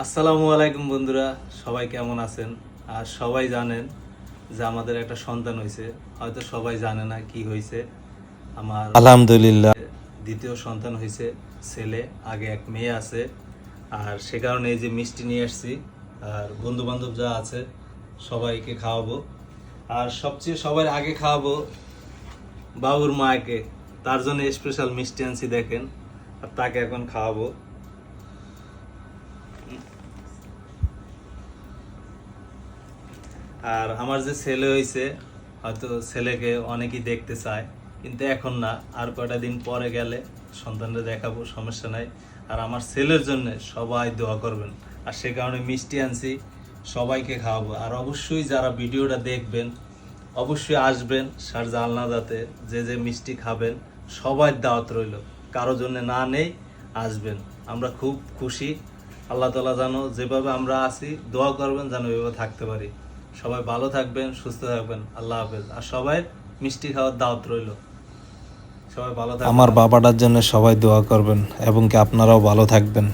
আসসালামু আলাইকুম বন্ধুরা, সবাই কেমন আছেন? আর সবাই জানেন যে আমাদের একটা সন্তান হয়েছে। হয়তো সবাই জানে না কি হয়েছে। আমার আলহামদুলিল্লাহ। দ্বিতীয় সন্তান হয়েছে, ছেলে। আগে এক মেয়ে আছে। আর সে কারণে এই যে মিষ্টি নিয়ে আসছি, আর বন্ধু বান্ধব যা আছে সবাইকে খাওয়াবো। আর সবচেয়ে সবার আগে খাওয়াবো বাবুর মাকে। তার জন্য স্পেশাল মিষ্টি আনছি, দেখেন। আর তাকে এখন খাওয়াবো। আর আমার যে ছেলে হয়েছে, হয়তো ছেলেকে অনেকেই দেখতে চায়, কিন্তু এখন না, আর কয়টা দিন পরে গেলে সন্তানরা দেখাবো, সমস্যা নাই। আর আমার ছেলের জন্য সবাই দোয়া করবেন। আর সে কারণে মিষ্টি আনছি, সবাইকে খাওয়াবো। আর অবশ্যই যারা ভিডিওটা দেখবেন অবশ্যই আসবেন শারজা আলনাদাতে। যে যে মিষ্টি খাবেন সবার দাওয়াত রইল, কারো জন্য না নেই, আসবেন। আমরা খুব খুশি। আল্লাহ তাআলা জানো যেভাবে আমরা আছি, দোয়া করবেন যেন এভাবে থাকতে পারি। সবাই ভালো থাকবেন, সুস্থ থাকবেন। আল্লাহ হাফেজ। আর সবাই মিষ্টি খাওয়ার দাওয়াত রইল। সবাই ভালো থাকবেন। আমার বাবাটার জন্য সবাই দোয়া করবেন এবং কি আপনারাও ভালো থাকবেন।